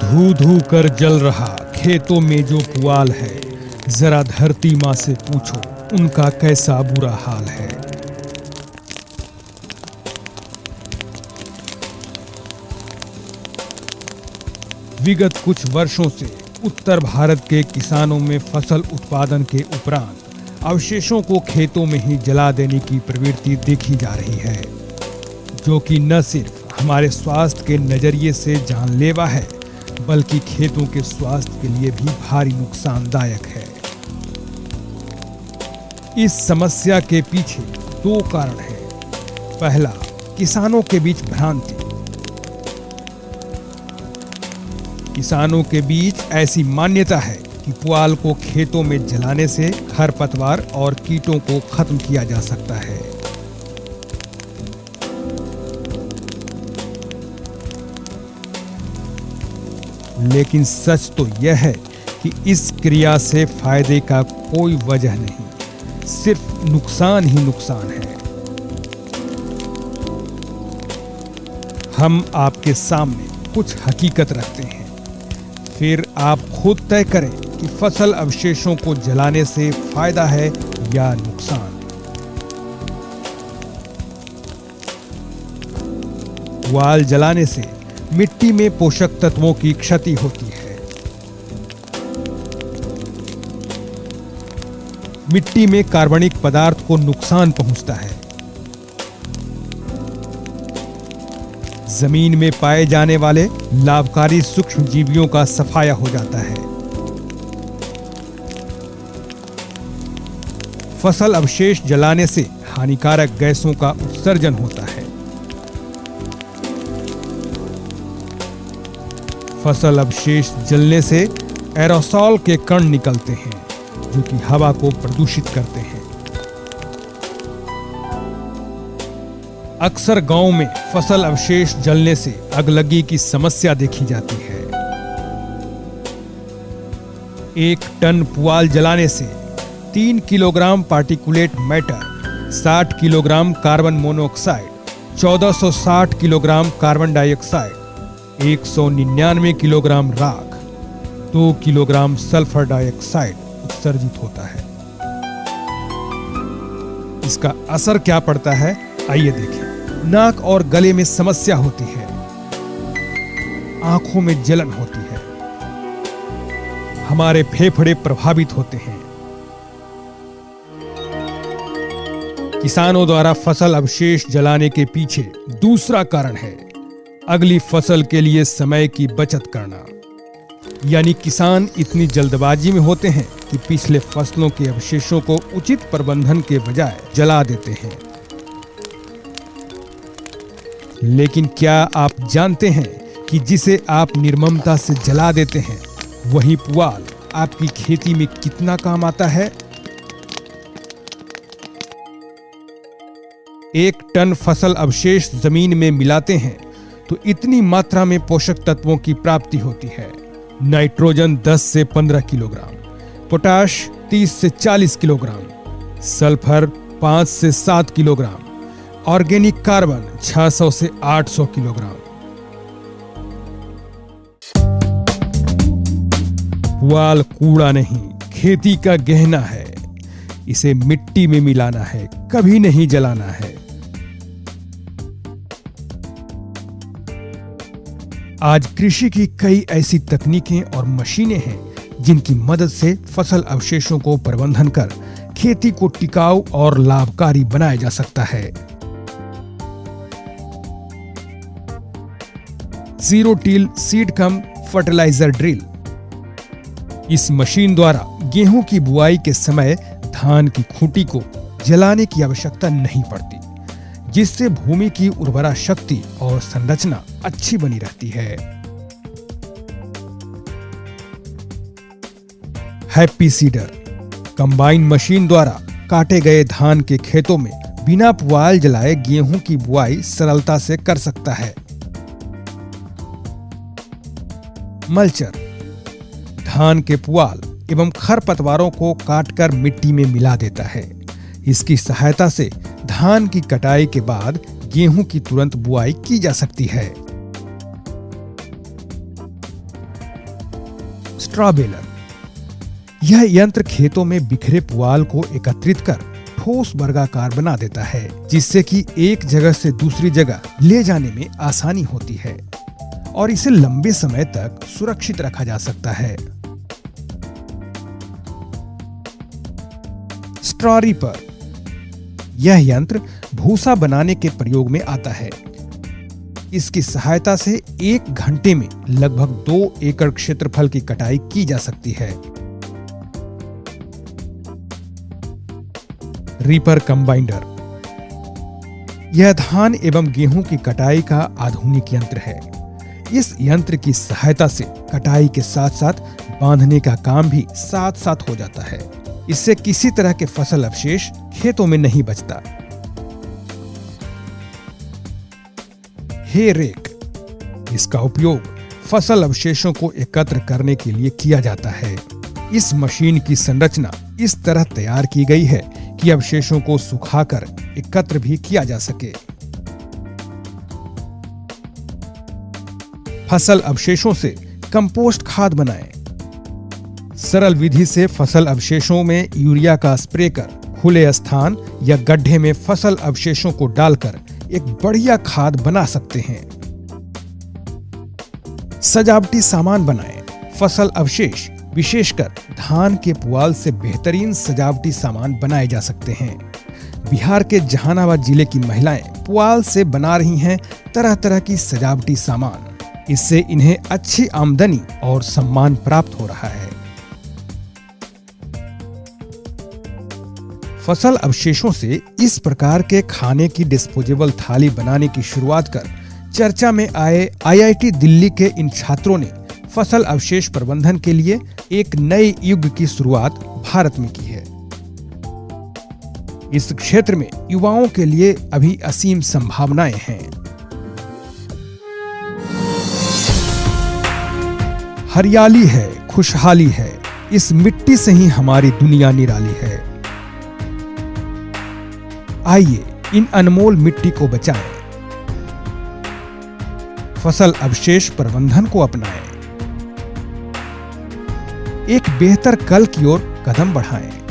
धू धू कर जल रहा खेतों में जो पुआल है, जरा धरती माँ से पूछो उनका कैसा बुरा हाल है। विगत कुछ वर्षों से उत्तर भारत के किसानों में फसल उत्पादन के उपरांत अवशेषों को खेतों में ही जला देने की प्रवृत्ति देखी जा रही है, जो कि न सिर्फ हमारे स्वास्थ्य के नजरिए से जानलेवा है, बल्कि खेतों के स्वास्थ्य के लिए भी भारी नुकसानदायक है। इस समस्या के पीछे दो कारण हैं। पहला, किसानों के बीच भ्रांति। किसानों के बीच ऐसी मान्यता है कि पुआल को खेतों में जलाने से खरपतवार और कीटों को खत्म किया जा सकता है। लेकिन सच तो यह है कि इस क्रिया से फायदे का कोई वजह नहीं, सिर्फ नुकसान ही नुकसान है। हम आपके सामने कुछ हकीकत रखते हैं, फिर आप खुद तय करें कि फसल अवशेषों को जलाने से फायदा है या नुकसान। पुआल जलाने से मिट्टी में पोषक तत्वों की क्षति होती है। मिट्टी में कार्बनिक पदार्थ को नुकसान पहुंचता है। जमीन में पाए जाने वाले लाभकारी सूक्ष्म जीवियों का सफाया हो जाता है। फसल अवशेष जलाने से हानिकारक गैसों का उत्सर्जन होता है। फसल अवशेष जलने से एरोसॉल के कण निकलते हैं, जो कि हवा को प्रदूषित करते हैं। अक्सर गांव में फसल अवशेष जलने से अगलगी की समस्या देखी जाती है। 1 टन पुआल जलाने से 3 kilogram particulate matter, 60 kilogram carbon monoxide, 1460 kilogram carbon dioxide, 199 kilogram राख, 2 किलोग्राम सल्फर डाइऑक्साइड उत्सर्जित होता है। इसका असर क्या पड़ता है, आइए देखें। नाक और गले में समस्या होती है, आंखों में जलन होती है, हमारे फेफड़े प्रभावित होते हैं। किसानों द्वारा फसल अवशेष जलाने के पीछे दूसरा कारण है अगली फसल के लिए समय की बचत करना। यानी किसान इतनी जल्दबाजी में होते हैं कि पिछले फसलों के अवशेषों को उचित प्रबंधन के बजाय जला देते हैं। लेकिन क्या आप जानते हैं कि जिसे आप निर्ममता से जला देते हैं, वही पुआल आपकी खेती में कितना काम आता है? 1 टन फसल अवशेष जमीन में मिलाते हैं तो इतनी मात्रा में पोषक तत्वों की प्राप्ति होती है। नाइट्रोजन 10 से 15 किलोग्राम, पोटाश 30 से 40 किलोग्राम, सल्फर 5 से 7 किलोग्राम, ऑर्गेनिक कार्बन 600 से 800 किलोग्राम। पुआल कूड़ा नहीं, खेती का गहना है। इसे मिट्टी में मिलाना है, कभी नहीं जलाना है। आज कृषि की कई ऐसी तकनीकें और मशीनें हैं जिनकी मदद से फसल अवशेषों को प्रबंधन कर खेती को टिकाऊ और लाभकारी बनाया जा सकता है। Zero till seed cum fertilizer drill. इस मशीन द्वारा गेहूं की बुआई के समय धान की खूंटी को जलाने की आवश्यकता नहीं पड़ती, जिससे भूमि की उर्वरा शक्ति और संरचना अच्छी बनी रहती है। हैप्पी सीडर कंबाइन मशीन द्वारा काटे गए धान के खेतों में बिना पुआल जलाए गेहूं की बुआई सरलता से कर सकता है। मल्चर धान के पुआल एवं खरपतवारों को काटकर मिट्टी में मिला देता है। इसकी सहायता से धान की कटाई के बाद गेहूं की तुरंत बुआई की जा सकती है। स्ट्रॉ बेलर, यह यंत्र खेतों में बिखरे पुआल को एकत्रित कर ठोस वर्गाकार बना देता है, जिससे कि एक जगह से दूसरी जगह ले जाने में आसानी होती है और इसे लंबे समय तक सुरक्षित रखा जा सकता है। स्ट्रॉ रीपर, यह यंत्र भूसा बनाने के प्रयोग में आता है। इसकी सहायता से 1 घंटे में लगभग 2 एकड़ क्षेत्रफल की कटाई की जा सकती है। रीपर कंबाइनर, यह धान एवं गेहूं की कटाई का आधुनिक यंत्र है। इस यंत्र की सहायता से कटाई के साथ साथ बांधने का काम भी साथ साथ हो जाता है। इससे किसी तरह के फसल अवशेष खेतों में नहीं बचता। हे रेक, इसका उपयोग फसल अवशेषों को एकत्र करने के लिए किया जाता है। इस मशीन की संरचना इस तरह तैयार की गई है कि अवशेषों को सुखाकर एकत्र भी किया जा सके। फसल अवशेषों से कंपोस्ट खाद बनाएं। सरल विधि से फसल अवशेषों में यूरिया का स्प्रे कर खुले स्थान या गड्ढे में फसल अवशेषों को डालकर एक बढ़िया खाद बना सकते हैं। सजावटी सामान बनाएं। फसल अवशेष विशेषकर धान के पुआल से बेहतरीन सजावटी सामान बनाए जा सकते हैं। बिहार के जहानाबाद जिले की महिलाएं पुआल से बना रही हैं तरह तरह की सजावटी सामान। इससे इन्हें अच्छी आमदनी और सम्मान प्राप्त हो रहा है। फसल अवशेषों से इस प्रकार के खाने की डिस्पोजेबल थाली बनाने की शुरुआत कर चर्चा में आए आईआईटी दिल्ली के इन छात्रों ने फसल अवशेष प्रबंधन के लिए एक नए युग की शुरुआत भारत में की है। इस क्षेत्र में युवाओं के लिए अभी असीम संभावनाएं हैं। हरियाली है, खुशहाली है, इस मिट्टी से ही हमारी दुनिया निराली है। आइए इन अनमोल मिट्टी को बचाएं, फसल अवशेष प्रबंधन को अपनाएं, एक बेहतर कल की ओर कदम बढ़ाएं।